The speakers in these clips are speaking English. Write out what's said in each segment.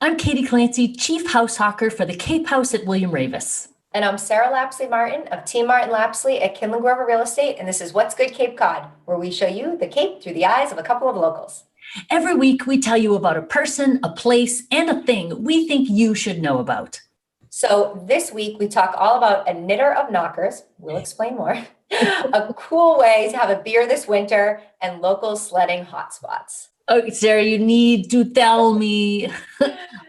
I'm Katie Clancy, Chief House Hawker for the Cape House at William Ravis. And I'm Sarah Lapsley-Martin of Team Martin Lapsley at Kinlan Grover Real Estate, and this is What's Good Cape Cod, where we show you the Cape through the eyes of a couple of locals. Every week, we tell you about a person, a place, and a thing we think you should know about. So this week, we talk all about a knitter of knockers. We'll explain more. A cool way to have a beer this winter and local sledding hotspots. Okay, Sarah, you need to tell me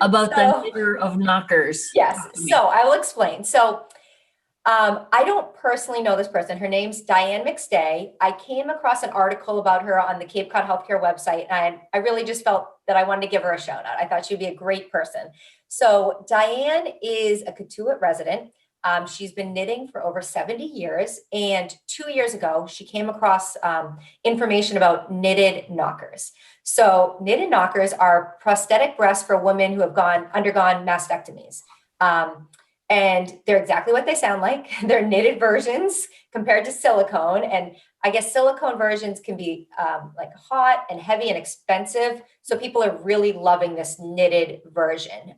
about the So, knitter of knockers. yes, Talk to me. so I will explain. I don't personally know this person. Her name's Diane McStay. I came across an article about her on the Cape Cod Healthcare website, and I really just felt that I wanted to give her a shout out. I thought she'd be a great person. So Diane is a Cotuit resident. She's been knitting for over 70 years. And 2 years ago, she came across information about knitted knockers. So knitted knockers are prosthetic breasts for women who have undergone mastectomies. And they're exactly what they sound like. They're knitted versions compared to silicone. And I guess silicone versions can be like hot and heavy and expensive. So people are really loving this knitted version.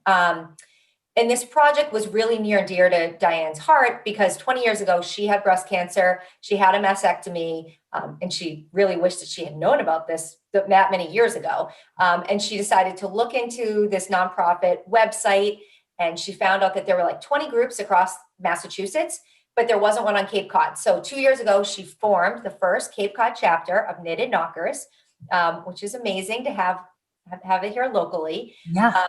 And this project was really near and dear to Diane's heart because 20 years ago, she had breast cancer. She had a mastectomy, and she really wished that she had known about this that many years ago. And she decided to look into this nonprofit website. And she found out that there were like 20 groups across Massachusetts, but there wasn't one on Cape Cod. So 2 years ago, she formed the first Cape Cod chapter of Knitted Knockers, which is amazing to have it here locally. Yeah.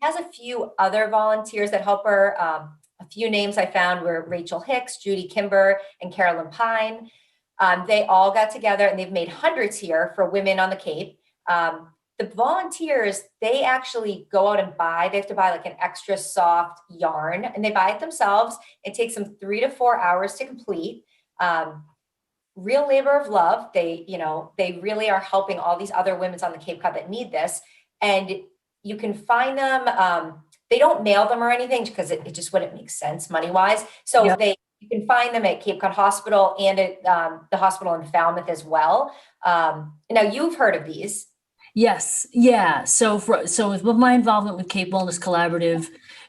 Has a few other volunteers that help her. A few names I found were Rachel Hicks, Judy Kimber, and Carolyn Pine. They all got together and they've made hundreds here for women on the Cape. The volunteers, they actually go out and they have to buy like an extra soft yarn and they buy it themselves. It takes them 3 to 4 hours to complete. Real labor of love. They really are helping all these other women on the Cape Cod that need this. And you can find them. They don't mail them or anything because it just wouldn't make sense money-wise. So Yep. you can find them at Cape Cod Hospital and at the hospital in Falmouth as well. Now you've heard of these. Yes. Yeah. So with my involvement with Cape Wellness Collaborative,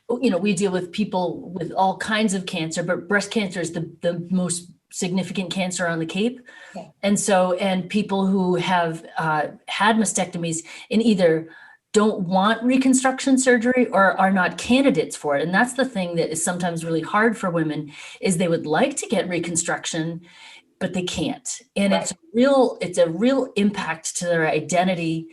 we deal with people with all kinds of cancer, but breast cancer is the most significant cancer on the Cape. Okay. And people who have had mastectomies and either don't want reconstruction surgery or are not candidates for it. And that's the thing that is sometimes really hard for women is they would like to get reconstruction, but they can't. And Right. it's a real impact to their identity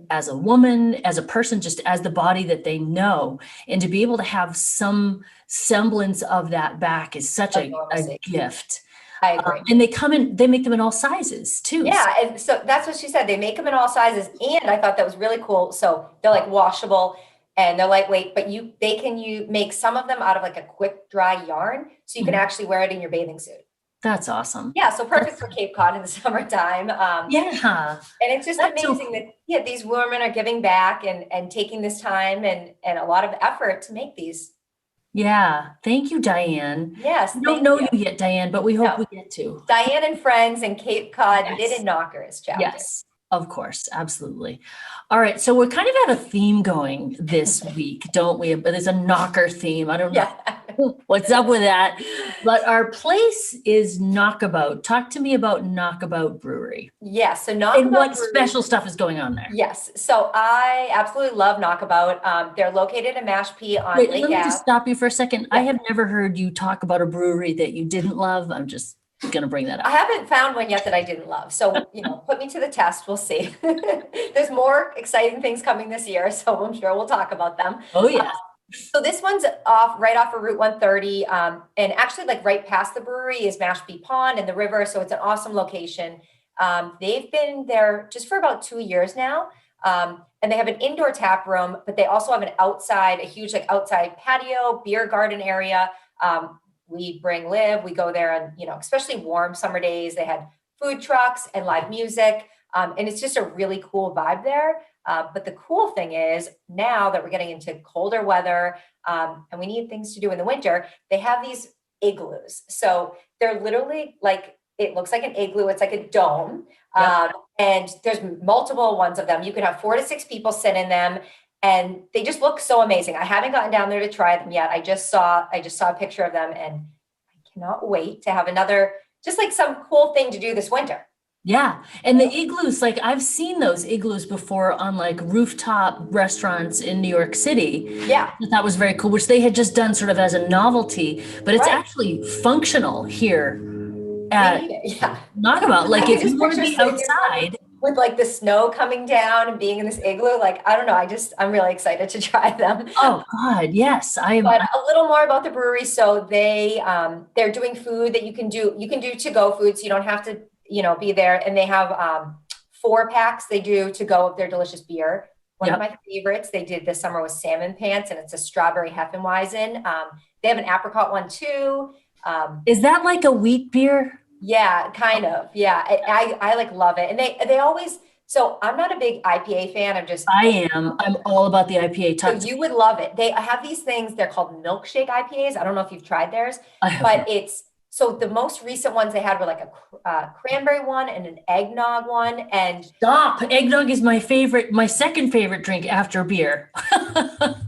as a woman, as a person, just as the body that they know. And to be able to have some semblance of that back is such a Normalcy. gift. I agree. And they make them in all sizes too. Yeah, and so that's what she said. They make them in all sizes, and I thought that was really cool. So they're like washable and they're lightweight, but you make some of them out of like a quick dry yarn, so you can Mhm. actually wear it in your bathing suit. That's awesome. Yeah, so perfect for Cape Cod in the summertime. Yeah. And it's just That's so amazing that these women are giving back and taking this time and a lot of effort to make these. Yeah. Thank you, Diane. Yes, We don't thank know you. you yet, Diane, but we hope No. we get to. Diane and Friends and Cape Cod Yes. Knitted Knockers chapter. Yes, of course. Absolutely. All right. So we're kind of at a theme going this week, don't we? But there's a knocker theme. I don't know Yeah. what's up with that. But our place is Knockabout. Talk to me about Knockabout Brewery Yes, so and Knockabout what Brewery. special stuff is going on there. Yes, so I absolutely love Knockabout. They're located in Mashpee on Wait, Lake let me Ave. just stop you for a second. I Yeah. have never heard you talk about a brewery that you didn't love. I'm just going to bring that I up. haven't found one yet that I didn't love. So, put me to the test. We'll see. There's more exciting things coming this year, so I'm sure we'll talk about them. Oh, yeah. So this one's right off of Route 130. And actually like right past the brewery is Mashpee Pond and the river. So it's an awesome location. They've been there just for about 2 years now. And they have an indoor tap room, but they also have a huge like outside patio, beer garden area. We bring Liv, we go there and, especially warm summer days, they had food trucks and live music. And it's just a really cool vibe there. But the cool thing is now that we're getting into colder weather and we need things to do in the winter, they have these igloos. So they're literally like, it looks like an igloo. It's like a dome. Yep. And there's multiple ones of them. You could have 4 to 6 people sit in them. and they just look so amazing. I haven't gotten down there to try them yet. I just saw a picture of them, and I cannot wait to have another, just like some cool thing to do this winter. Yeah. And the igloos, like I've seen those igloos before on like rooftop restaurants in New York City. Yeah. That was very cool, which they had just done sort of as a novelty, but it's Right. actually functional here at Yeah. Knockabout. Like I if can you want to just be picture sitting outside, with like the snow coming down and being in this igloo, like, I don't know. I'm really excited to try them. oh God, yes, I am. But a little more about the brewery. So they're doing food that you can do to go food. So you don't have to, be there. And they have 4-packs they do to go of their delicious beer. One of my favorites they did this summer was Salmon Pants, and it's a strawberry Hefeweizen. They have an apricot one too. Is that like a wheat beer? Yeah, kind of. Yeah. I like love it. And they always, so I'm not a big IPA fan. I'm all about the IPA. So you would love it. They have these things, they're called milkshake IPAs. I don't know if you've tried theirs, but so the most recent ones they had were like a cranberry one and an eggnog one. And stop. Eggnog is my second favorite drink after beer.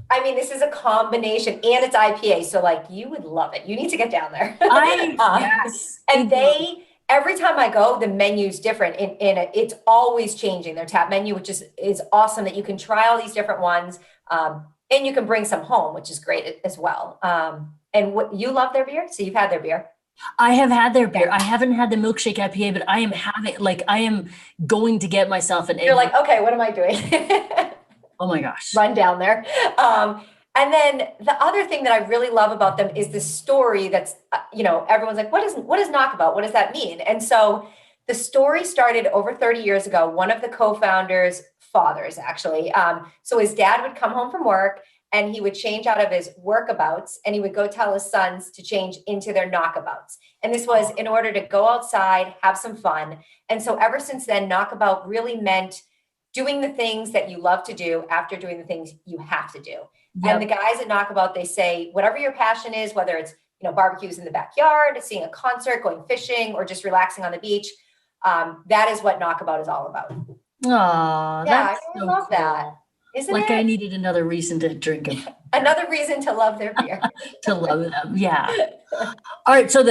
I mean, this is a combination, and it's IPA. So like, you would love it. You need to get down there. Yes. And every time I go, the menu's different, and it's always changing their tap menu, which is awesome that you can try all these different ones. And you can bring some home, which is great as well. And you love their beer? So you've had their beer? I have had their beer. I haven't had the milkshake IPA, but I am going to get myself an egg. You're like, okay, what am I doing? Oh my gosh. Run down there. And then the other thing that I really love about them is the story that's, everyone's like, what is Knockabout? What does that mean? And so the story started over 30 years ago. One of the co-founders' fathers, actually. So his dad would come home from work and he would change out of his workabouts and he would go tell his sons to change into their knockabouts. And this was in order to go outside, have some fun. And so ever since then, knockabout really meant doing the things that you love to do after doing the things you have to do. Yep. And the guys at Knockabout, they say, whatever your passion is, whether it's, barbecues in the backyard, seeing a concert, going fishing, or just relaxing on the beach, that is what Knockabout is all about. Oh, yeah, I really love that. Isn't like it? I needed another reason to drink it. Another reason to love their beer. To love them, yeah. All right, so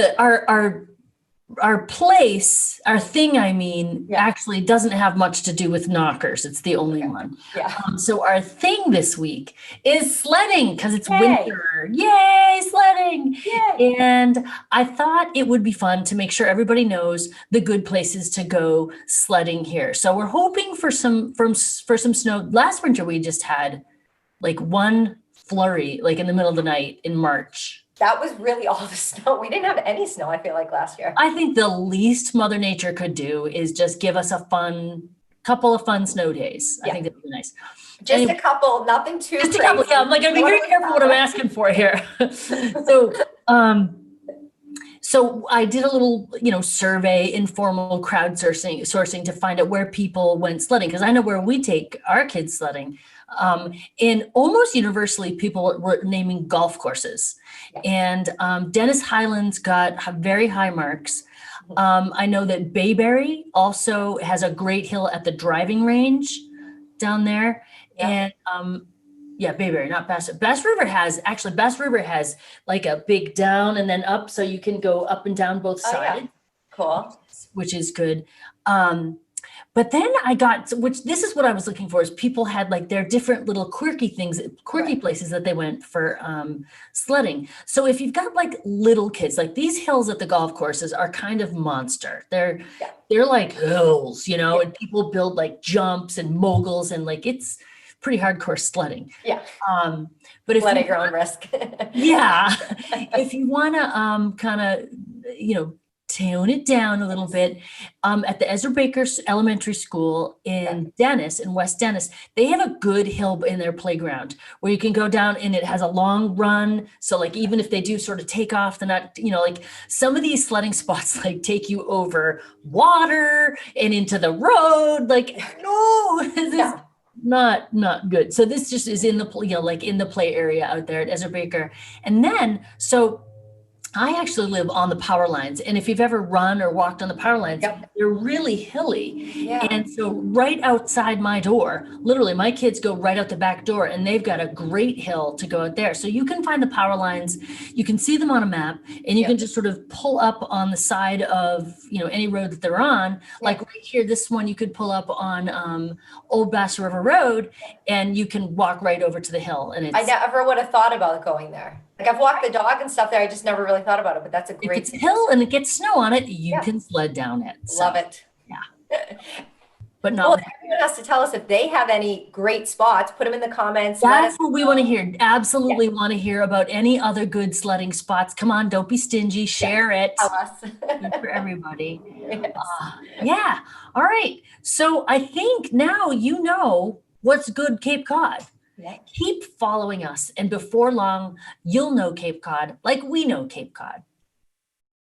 our place, our thing, actually doesn't have much to do with knockers. It's the only one. Yeah. So our thing this week is sledding because it's winter. Yay, sledding. Yay. And I thought it would be fun to make sure everybody knows the good places to go sledding here. So we're hoping for some snow. Last winter, we just had like one flurry, like in the middle of the night in March. That was really all the snow. We didn't have any snow, I feel like, last year. I think the least Mother Nature could do is just give us a couple of fun snow days. Yeah. I think that would be nice. Just a couple, nothing too crazy. A couple, yeah. I'm like, I'm very careful what I'm asking for here. So I did a little, survey, informal crowd sourcing to find out where people went sledding. Because I know where we take our kids sledding. And almost universally, people were naming golf courses. Yeah. And Dennis Highlands got very high marks. I know that Bayberry also has a great hill at the driving range down there. Yeah. And Bayberry, not Bass. Bass River has like a big down and then up, so you can go up and down both sides. Yeah. Cool. Which is good. But then this is what I was looking for, is people had like their different little quirky places that they went for sledding. So if you've got like little kids, like these hills at the golf courses are kind of monster. They're like hills, and people build like jumps and moguls, and like it's pretty hardcore sledding. Yeah. But if at your own risk. Yeah. If you want to kind of, tone it down a little bit. At the Ezra Baker Elementary School in West Dennis, they have a good hill in their playground where you can go down and it has a long run. So like, even if they do sort of take off, like some of these sledding spots, like take you over water and into the road. Like, no, this is not good. So this just is in the, like in the play area out there at Ezra Baker. And then, so I actually live on the power lines. And if you've ever run or walked on the power lines, Yep. they're really hilly. Yeah. And so right outside my door, literally my kids go right out the back door and they've got a great hill to go out there. So you can find the power lines, you can see them on a map, and you Yep. can just sort of pull up on the side of, any road that they're on. Like right here, this one, you could pull up on Old Bass River Road and you can walk right over to the hill. And I never would have thought about going there. Like I've walked the dog and stuff there. I just never really thought about it, but that's a if great it's a hill and it gets snow on it, you Yeah. can sled down it. So, Love it. yeah. But not. Well, everyone has to tell us if they have any great spots. Put them in the comments. Let That's us what we want to hear. Absolutely want to hear about any other good sledding spots. Come on, don't be stingy. Share it tell us. Good for everybody. Yes. Yeah. All right. So I think now you know what's good Cape Cod. Yeah. Keep following us, and before long, you'll know Cape Cod like we know Cape Cod.